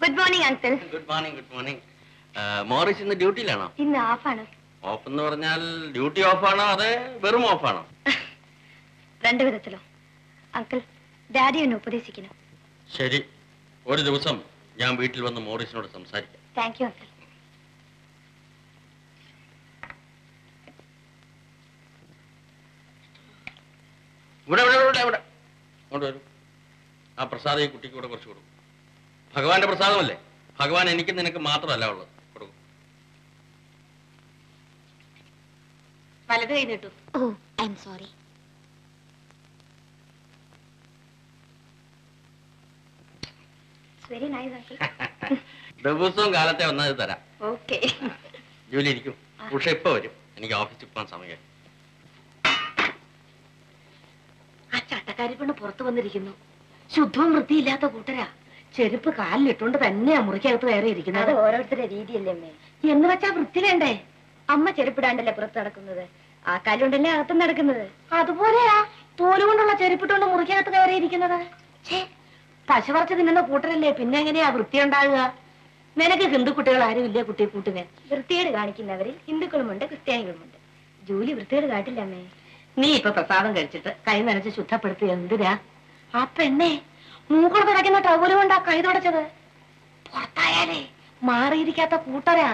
Good morning uncle. Good morning, good morning. Morris ഇന്ന് ഡ്യൂട്ടിയിലാണോ? ഇന്ന് ഓഫാണ്. ഓഫ് എന്ന് പറഞ്ഞാൽ ഡ്യൂട്ടി ഓഫാണോ അതെ വെറും ഓഫാണോ? രണ്ടു വിധത്തിലോ. അങ്കിൾ, ഡാഡി എന്നെ ഉപദേശിക്കണം. ശരി, ഒരു ദിവസം ഞാൻ വീട്ടിൽ വന്ന് മോറിസിനോട് സംസാരിക്കാം. Thank you uncle. ഇവിടെ ഇവിടെ ഇവിടെ ഇവിടെ കൊണ്ട് വരും. ആ പ്രസാദം ഈ കുട്ടിക്ക് കൂടെ കുറച്ച് കൊടുക്കും. ഭഗവാന്റെ പ്രസാദമല്ലേ, ഭഗവാൻ എനിക്ക് നിനക്ക് മാത്രമല്ല ഉള്ളത്. കൊടുക്കും. വലത് കൈ നീട്ടു. Oh, I am sorry. Very nice uncle. ദിവസവും കാലത്തെ വന്നത് തരാം. ഓക്കെ. ജോലി ഇരിക്കും. ഉഷ ഇപ്പൊ വരും. എനിക്ക് ഓഫീസിൽ പോകാൻ സമയമായി. ആ ചട്ടക്കാരി പെണ്ണ് പുറത്തു വന്നിരിക്കുന്നു. ശുദ്ധവും വൃത്തിയില്ലാത്ത കൂട്ടരാ. ചെരുപ്പ് കാലിലിട്ടുകൊണ്ട് തന്നെയാ മുറിക്കകത്ത് കയറിയിരിക്കുന്നത്. ഓരോരുത്തരുടെ രീതിയല്ലേ അമ്മേ. എന്ന് വെച്ചാ വൃത്തി വേണ്ടേ? അമ്മ ചെരുപ്പിടാണ്ടല്ലേ പുറത്ത് നടക്കുന്നത്, ആ കാലുകൊണ്ടല്ലേ അകത്തും നടക്കുന്നത്. അതുപോലെയാ തോലുകൊണ്ടുള്ള ചെരുപ്പിട്ടുകൊണ്ട് മുറിക്കകത്ത് കയറിയിരിക്കുന്നത്. പശ പറിച്ച് തിന്നുന്ന കൂട്ടരല്ലേ, പിന്നെ എങ്ങനെയാ വൃത്തി ഉണ്ടാകുക? നിനക്ക് ഹിന്ദു കുട്ടികൾ ആരും ഇല്ലേ കുട്ടിയെ കൂട്ടുവേ? വൃത്തികേട് കാണിക്കുന്നവരിൽ ഹിന്ദുക്കളുമുണ്ട്, ക്രിസ്ത്യാനികളുമുണ്ട്. ജോലി വൃത്തികേട് കാട്ടില്ല അമ്മേ. നീ ഇപ്പൊ പ്രസാദം കഴിച്ചിട്ട് കൈ നനച്ച് ശുദ്ധപ്പെടുത്തി എന്തിനാ? ആ പെണ്ണെ മൂക്കൾ തുടയ്ക്കുന്ന ടവല് കൊണ്ടാ കൈ തുടച്ചത്. പുറത്തായാലേ മാറിയിരിക്കാത്ത കൂട്ടരാ.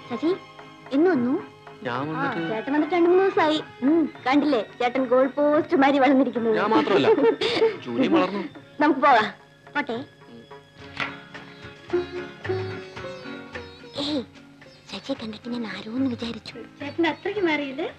ശശി എന്ന് വന്നു? ചേട്ടൻ വന്നിട്ട് 2-3 ദിവസമായി. കണ്ടില്ലേ ചേട്ടൻ ഗോൾ പോസ്റ്റ് മാരി വളർന്നിരിക്കുന്നത്. നമുക്ക് പോവാ. പോട്ടെ. ഏയ്, ശശിയെ കണ്ടിട്ട് ഞാൻ ആരോന്ന് വിചാരിച്ചു. ചേട്ടൻ അത്രയ്ക്ക് മാറിയില്ലേ?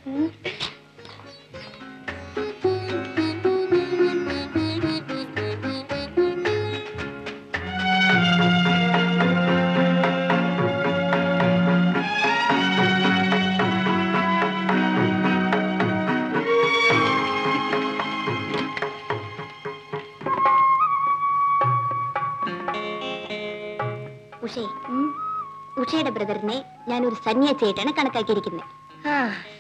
ഉഷയുടെ ബ്രദറിനെ ഞാനൊരു സന്യാസിയായിട്ടാണ് കണക്കാക്കിയിരിക്കുന്നത്.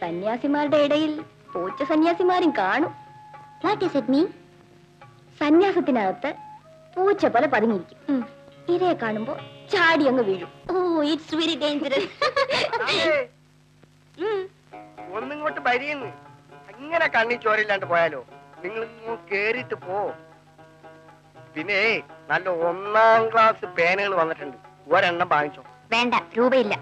സന്യാസിമാരുടെ ഇടയിൽ പൂച്ച സന്യാസിമാരും കാണും. What is it mean? സന്യാസത്തിനകത്ത് പൂച്ച പോലെ പതുങ്ങിയിരിക്കും. ഇരയെ കാണുമ്പോ ചാടി അങ്ങ് വീഴും. Oh, it's very dangerous. ഒന്നിങ്ങോട്ട് വരിയെന്ന് അങ്ങനെ കണ്ണി ചോരയില്ലാണ്ട് പോയാലോ? നിങ്ങൾ കേറിയിട്ട് പോ. പിന്നെ നല്ല 1ാം ക്ലാസ് പേനകൾ വന്നിട്ടുണ്ട്, ഒരെണ്ണം വാങ്ങിച്ചോ. വേണ്ട, രൂപയില്ല.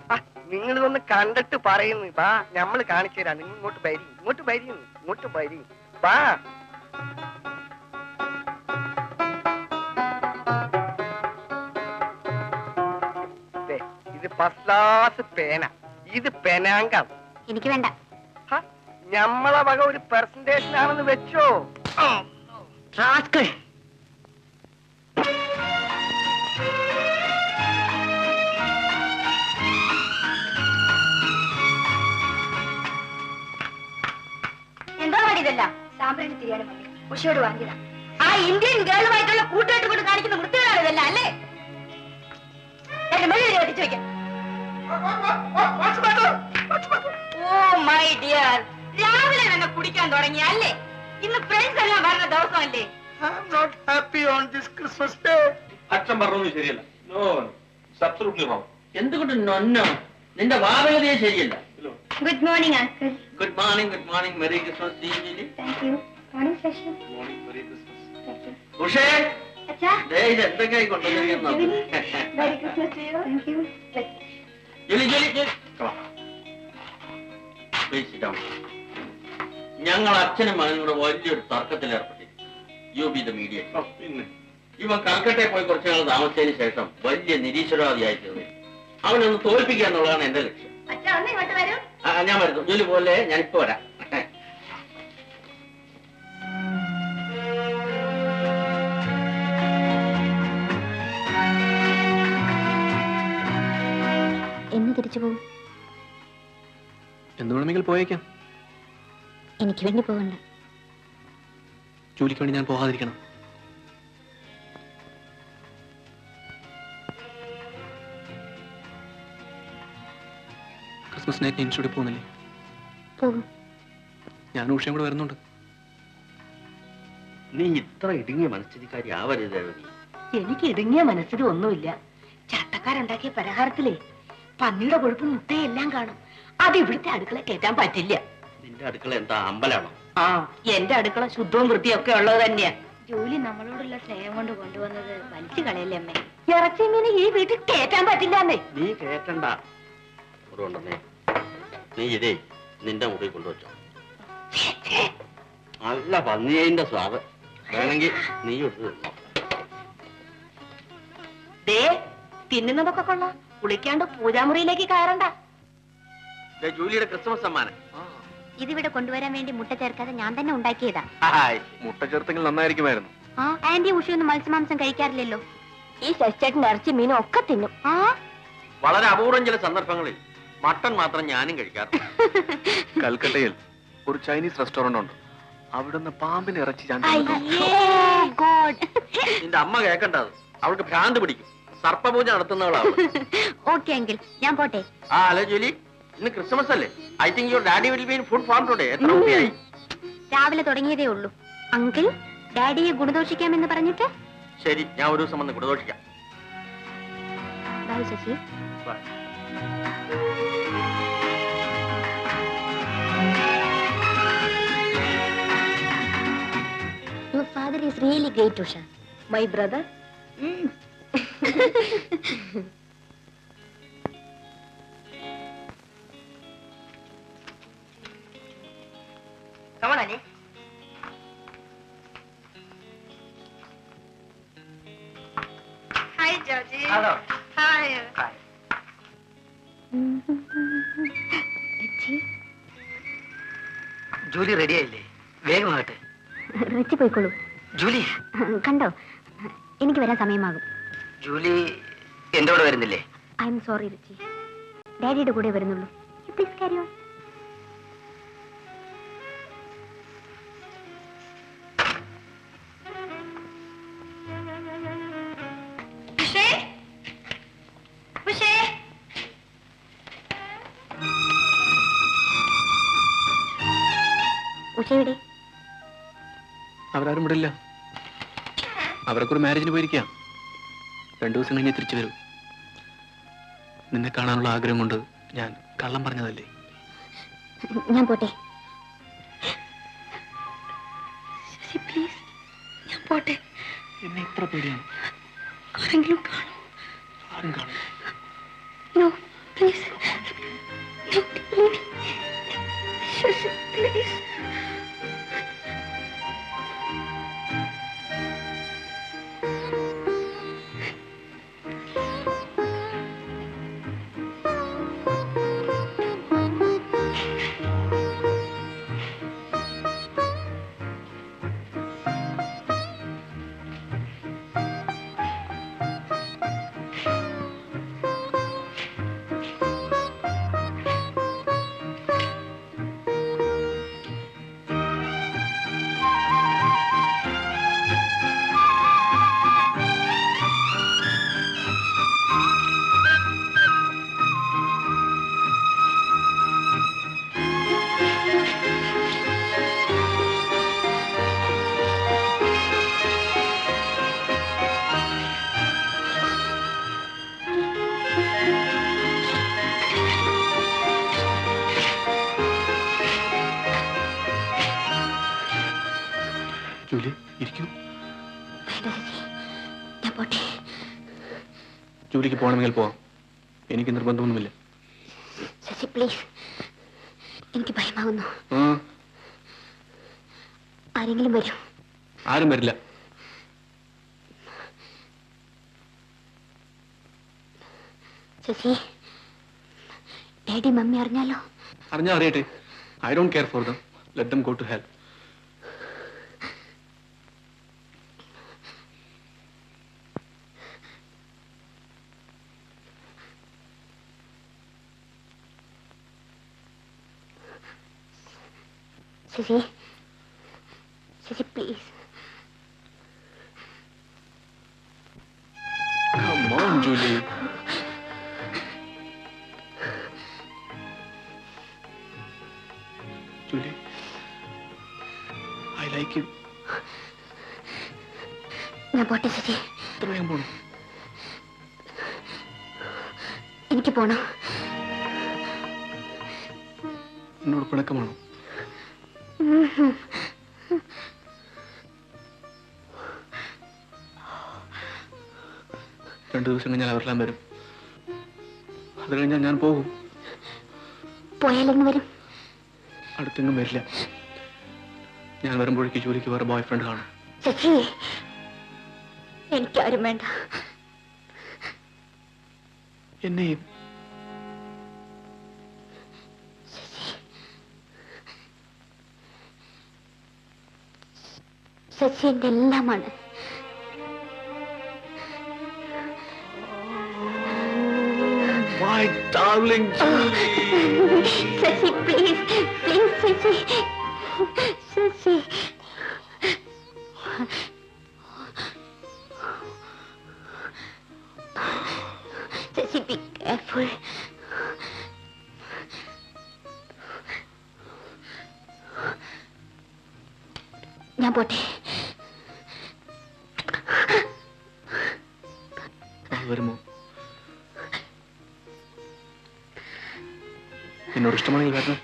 നിങ്ങൾ ഇതൊന്ന് കണ്ടിട്ട് പറയുന്നു. വാ, നമ്മള് കാണിച്ചു തരാം. നിങ്ങൾ ഇങ്ങോട്ട് വരി, ഇങ്ങോട്ട് വരി, ഇങ്ങോട്ട് വരി. വാ. ഇത് ഫസ്റ്റ് ക്ലാസ് പേന, ഇത് പെനാങ്കം. എനിക്ക് വേണ്ട. ഞമ്മളെ വക ഒരു പെർസെന്റേഷൻ ആണെന്ന് വെച്ചോ. എന്താ പാടിയതല്ല സാമ്പ്രാണി തിരിയാനും മതി. ഉഷയോട് വാങ്ങിയതാ. ആ ഇന്ത്യൻ ഗേളുമായിട്ടുള്ള കൂട്ടുകെട്ട് കൊണ്ട് കാണിക്കുന്ന വൃത്തികളാണ് ഇതല്ല അല്ലേ? കത്തിച്ചു വെക്കാം. ഓ മൈ ഡിയർ, രാവിലെ തന്നെ കുടിക്കാൻ തുടങ്ങിയ അല്ലേ? ഇന്ന് ഫ്രണ്ട്സ് എല്ലാം വരുന്ന ദിവസമല്ലേ? അച്ഛൻ പറഞ്ഞത് ശരിയല്ല. എന്തുകൊണ്ട് നൊന്നോ? നിന്റെ വാദഗതിയെ ശരിയല്ല. Good morning uncle. Good morning, good morning. Merry Christmas. Thank you. Morning session. ഉഷേ, അച്ഛാ, ഇത് എന്തൊക്കെയായി കൊണ്ടുവന്നിരിക്കുന്നത്? Merry Christmas to you. Thank you. ജോലി ജോലി ജോലി. ഞങ്ങൾ അച്ഛനും മകനോട് വലിയൊരു തർക്കത്തിൽ ഏർപ്പെട്ടിരിക്കും. You be the mediator. ഇവൻ കൽക്കട്ടയിൽ പോയി കുറച്ചു നാൾ താമസിച്ചതിന് ശേഷം വലിയ നിരീശ്വരവാദിയായി തീർന്നു. അവനൊന്ന് തോൽപ്പിക്കുക എന്നുള്ളതാണ് എന്റെ ലക്ഷ്യം. ഞാൻ വരുന്നു. ജോലി പോലെ ഞാനിപ്പോ വരാം. എന്ന് തിരിച്ചു പോകും. എന്ത് വേണമെങ്കിൽ പോയേക്കാം. എനിക്ക് വേണ്ടി പോകണ്ട. ജോലിക്ക് വേണ്ടി ഞാൻ പോകാതിരിക്കണം. ക്രിസ്മസ് നൈറ്റ് ഇൻസ്റ്റിറ്റ്യൂട്ടിൽ പോകുന്നില്ലേ? പോകും. ഞാൻ ഉഷയും കൂടെ വരുന്നുണ്ട്. നീ ഇത്ര ഇടുങ്ങിയ മനസ്ഥിതിക്കാരി ആവരുത്. എനിക്ക് ഇടുങ്ങിയ മനസ്സിന് ഒന്നുമില്ല. ചട്ടക്കാരുണ്ടാക്കിയ പലഹാരത്തിലേ പന്നിയുടെ കൊഴുപ്പും മുട്ടയും എല്ലാം കാണും. അത് ഇവിടുത്തെ അടുക്കള കയറ്റാൻ പറ്റില്ല. നിന്റെ അടുക്കള എന്താ അമ്പലാണോ? ആ, എന്റെ അടുക്കള ശുദ്ധവും വൃത്തിയൊക്കെ ഉള്ളത് തന്നെയാ. ജോലി നമ്മളോടുള്ള സ്നേഹം കൊണ്ട് കൊണ്ടുവന്നത് വലിച്ചു കളയല്ലേ അമ്മേ? ഇറച്ചി മീന് ഈ വീട്ടിൽ കയറ്റാൻ പറ്റില്ലാന്നേ. നീ കേട്ടണ്ട. അതുകൊണ്ടെന്നേ നീ ഇതേ നിന്റെ മുറിയിൽ കൊണ്ടുവച്ചോ. നല്ല പന്നിയതിന്റെ സ്വാദ്. വേണമെങ്കിൽ നീ എടുത്ത് തിന്നോ. ദേ, തിന്നുന്നതൊക്കെ കൊള്ളാം. കുളിക്കാണ്ട് പൂജാമുറിയിലേക്ക് കയറണ്ട. ജൂലിയുടെ ക്രിസ്മസ് സമ്മാനം. ഇതിവിടെ കൊണ്ടുവരാൻ വേണ്ടി മുട്ട ചേർക്കാതെ ഞാൻ തന്നെ ഉണ്ടാക്കിയതാ. മുട്ട ചേർത്തെങ്കിൽ നന്നായിരിക്കുമായിരുന്നു. ആ, ആന്റി ഉഷയൊന്നും മത്സ്യമാംസം കഴിക്കാറില്ലല്ലോ. ഈ ശശിച്ചേട്ടൻ ഇറച്ചി മീനും ഒക്കെ തിന്നും. ആ, വളരെ അപൂർവം ചില സന്ദർഭങ്ങളിൽ മട്ടൺ മാത്രം ഞാനും കഴിക്കാറുണ്ട്. കൽക്കട്ടയിൽ ഒരു ചൈനീസ് റെസ്റ്റോറന്റ് ഉണ്ട്. അവിടുന്ന് പാമ്പിന് ഇറച്ചി ഞാൻ നിന്റെ അമ്മ കേൾക്കണ്ടത്. അവൾക്ക് ഭ്രാന്ത് പിടിക്കും. സർപ്പപൂജ നടത്തുന്നവളാണ്. ഓക്കെ എങ്കിൽ ഞാൻ പോട്ടെ. ഹലോ ജൂലി, ഇന്ന് ക്രിസ്മസ് അല്ലേ? I think your daddy will be in food form today. എത്ര രൂപയായി? രാവിലെ തുടങ്ങിയതേ ഉള്ളൂ. അങ്കിൾ ഡാഡിയെ ഗുണദോഷിക്കാമെന്ന് പറഞ്ഞിട്ട്. ശരി, ഞാൻ ഒരു ദിവസം വന്ന് ഗുണദോഷിക്കാം. Bye Shashi. Bye. Your father is really great, Usha. My brother? Come on, Ali. Hi, Georgie. Hello. Hi. Hi. Julie ready ആയില്ലേ? വേഗമാകട്ടെ. റിച്ചി പോയിക്കോളൂ. ജൂലി, കണ്ടോ, എനിക്ക് വരാൻ സമയമാകും. ജൂലി എന്റെ കൂടെ വരുന്നില്ലേ? ഐ എം സോറി റിച്ചി, ഡാഡിയുടെ കൂടെ വരുന്നുള്ളൂ. Please carry on. ഉഷയുടെ അവരാരും വിടില്ല. അവരൊക്കെ ഒരു മാരേജിന് പോയിരിക്കാം. 2 ദിവസം കഴിഞ്ഞ് തിരിച്ചു വരും. നിന്നെ കാണാനുള്ള ആഗ്രഹം കൊണ്ട് ഞാൻ കള്ളം പറഞ്ഞതല്ലേ. ഞാൻ പോട്ടെ. പ്ലീസ്, ഞാൻ പോട്ടെ. എന്നെ ഇത്ര പേടിയാണ്. ആരെങ്കിലും കാണും? ആരും കാണും. No please, please. ജൂലി, ഇരിക്കൂ. ഞാൻ പോട്ടെ. ജോലിക്ക് പോകണമെങ്കിൽ പോവാം. എനിക്ക് നിർബന്ധമൊന്നുമില്ല. ശശി പ്ലീസ്, എനിക്ക് ഭയമാകുന്നു. ആരെങ്കിലും വരും? ആരും വരില്ല. ശശി, ഡാഡി മമ്മി അറിഞ്ഞാലോ? അറിഞ്ഞാ അറിയട്ടെ. I don't care for them. Let them go to hell. Shashi, Shashi please. Julie. Julie, I like you. ഞാൻ പോട്ടെ ശശി. എത്ര വേഗം പോണം? എനിക്ക് പോണം. എന്നോട് പിണക്കമാണോ? രണ്ടു ദിവസം കഴിഞ്ഞാൽ അവരെല്ലാം വരും. അത് കഴിഞ്ഞാൽ ഞാൻ പോകും. പോയാലെന്ന് വരും? അടുത്തെങ്ങും വരില്ല. ഞാൻ വരുമ്പോഴേക്ക് ജോലിക്ക് വേറെ ബോയ് ഫ്രണ്ട് കാണും. ശശി, എനിക്കാരും വേണ്ട. എന്നെയും. ശശി എന്റെ എല്ലാമാണ്. My darling Julie. Shashi, please, Shashi. Shashi. Shashi, be careful. ഞാൻ പോട്ടെ. വരുമോ? എന്നോട് ഇഷ്ടമാണെങ്കിൽ വരണം.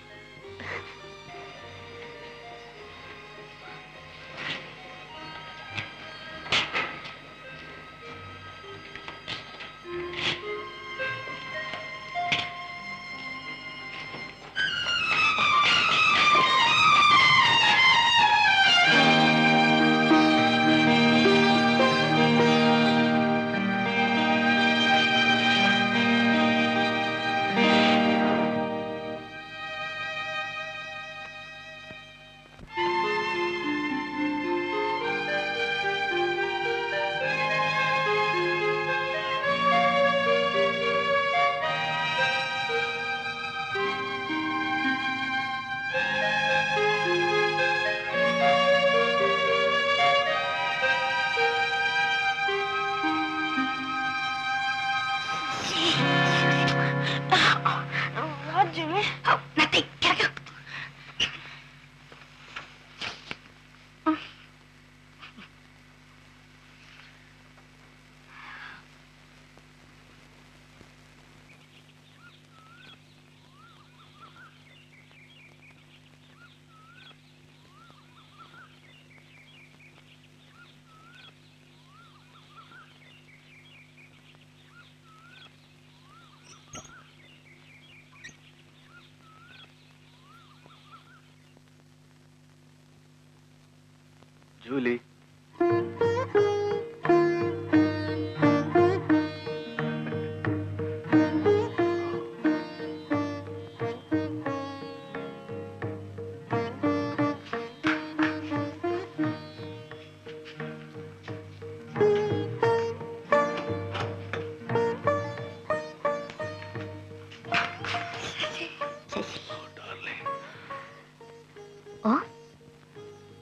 Julie.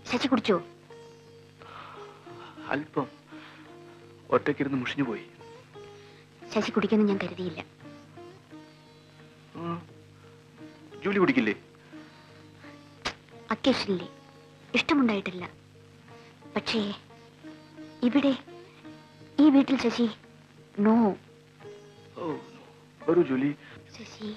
ശശി കുടിച്ചോ? അല്പം. ഒറ്റയ്ക്കിരുന്ന് മുഷിഞ്ഞു പോയി. ശശി കുടിക്കുന്നു ഞാൻ കരുതിയില്ല. ജൂലി കുടിക്കില്ലേ? അക്കേഷനില്ലേ, ഇഷ്ടമുണ്ടായിട്ടില്ല. പക്ഷേ ഇവിടെ ഈ വീട്ടിൽ ശശി നോ. വരൂ Julie. Shashi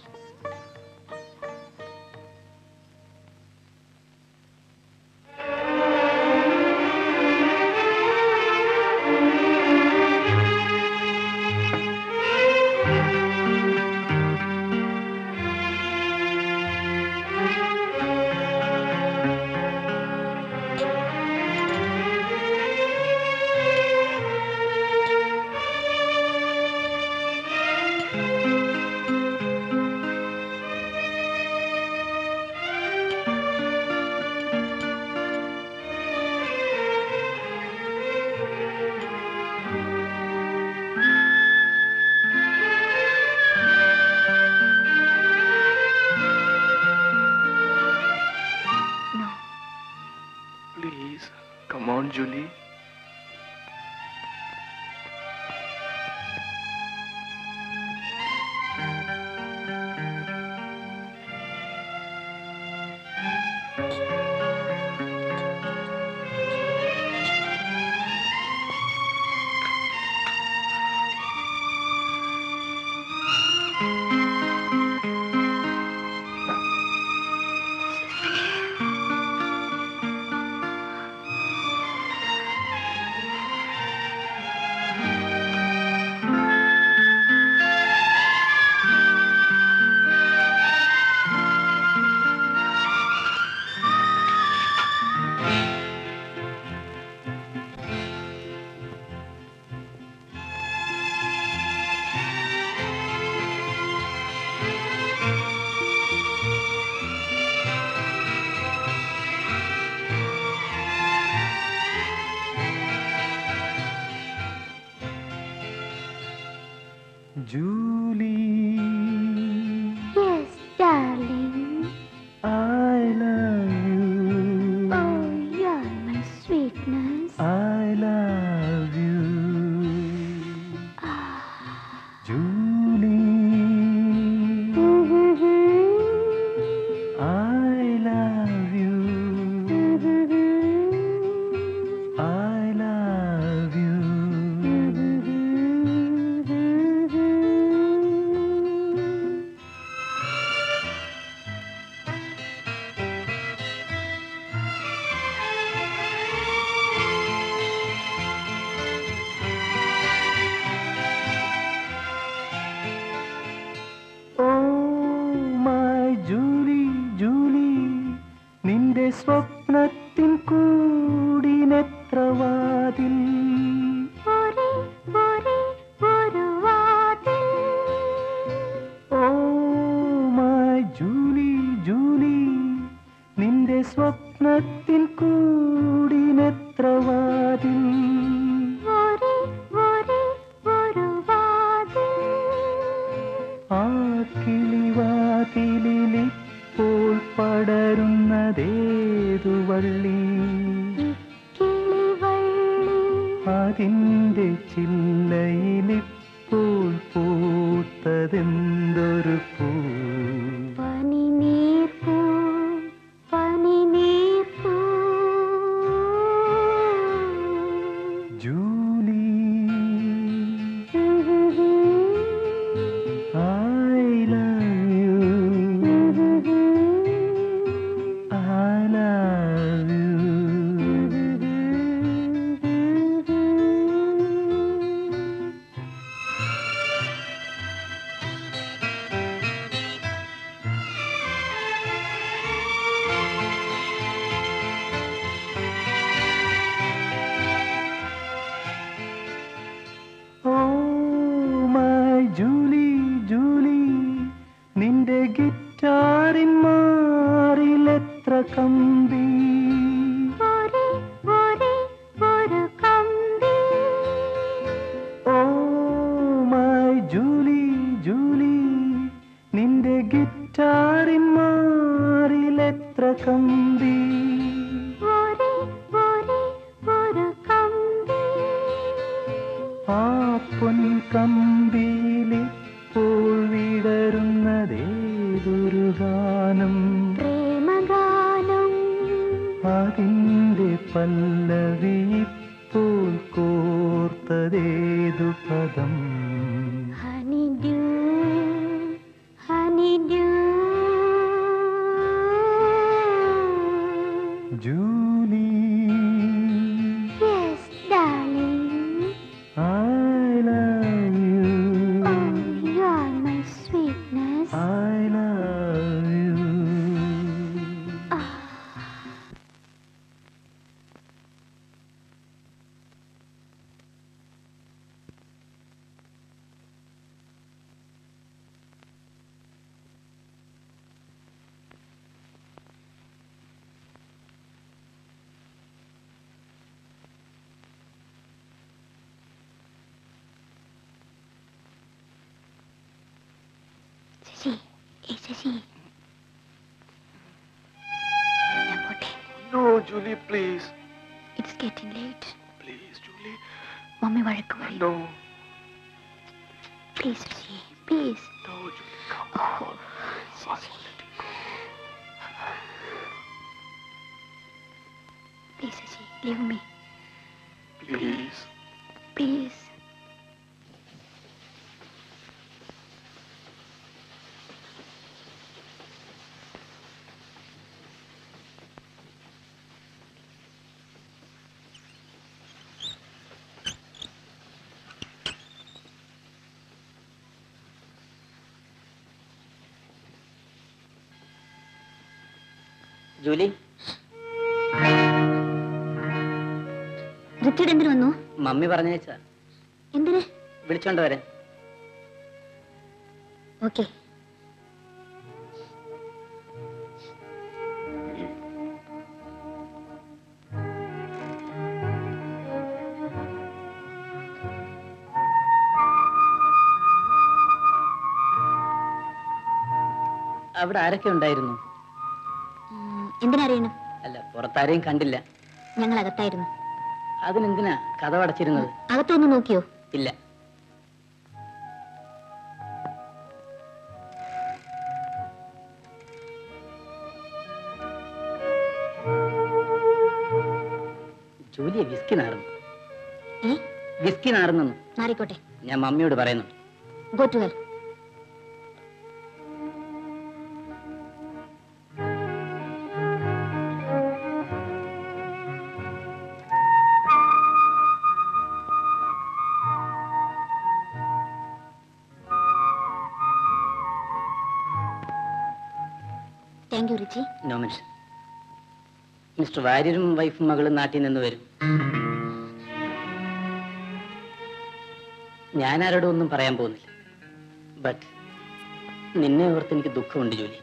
Come on, Julie. നേത്രവാതിൽ ഓ മൈ ജൂലി ജൂലി നിന്റെ സ്വപ്നത്തിൻ കൂടിനെത്രവാതിൽ ആ കിളിവാതിലിപ്പോൾ പടരുന്നതേതു വള്ളി അതിൻ്റെ ചില്ലയിലിപ്പോൾ പൂത്തതെന്തൊരു പൂ Julie I love you I love you Julie Julie നിന്റെ ഗിറ്റാറിൻ മാറിലെത്ര കമ്പി ഓ മൈ ജൂലി ജൂലി നിന്റെ ഗിറ്റാറിൻ മാറിലെത്ര കമ്പി ആ പൊൻകമ്പിയിലിപ്പോൾ വിടരുന്നതേതൊരു ഗാനം അതിൻ്റെ പല്ലവിയിപ്പോൾ കോർത്തതേതു പദം Julie I love you. You are my sweetness. I love you. Sasi ഞാൻ പോട്ടെ. No, Julie, please. It's getting late. Please, Julie. Mummy വഴക്ക് പറയും. No. Please, Sasi, please. No, Julie, come on. Sasi. Please, Sasi, leave me. Please. Please. Julie, Richard എന്തിനു വന്നു? Mummy പറഞ്ഞേച്ചാ. എന്തിന്? വിളിച്ചോണ്ട് വരാൻ. ഓക്കെ. അവിടെ ആരൊക്കെ ഉണ്ടായിരുന്നു? എന്തിനറിയണം? അല്ല, പുറത്താരെയും കണ്ടില്ല. ഞങ്ങൾ അകത്തായിരുന്നു. അതിനെന്തിനാ കഥ അടച്ചിരുന്നത്? അകത്തൊന്ന് നോക്കിയോ? ഇല്ല. ജൂലിയെ വിസ്കി നാറുന്നു. വിസ്കി നാറുന്നു. മാറിക്കോട്ടെ. ഞാൻ മമ്മിയോട് പറയുന്നു. Go to hell. Thank you Richie. No mention. Mister വാര്യരും വൈഫും മകളും നാട്ടിൽ നിന്ന് വരും. ഞാൻ ആരോടും ഒന്നും പറയാൻ പോകുന്നില്ല. ബട്ട് നിന്നെ ഓർത്ത് എനിക്ക് ദുഃഖമുണ്ട് ജൂലി.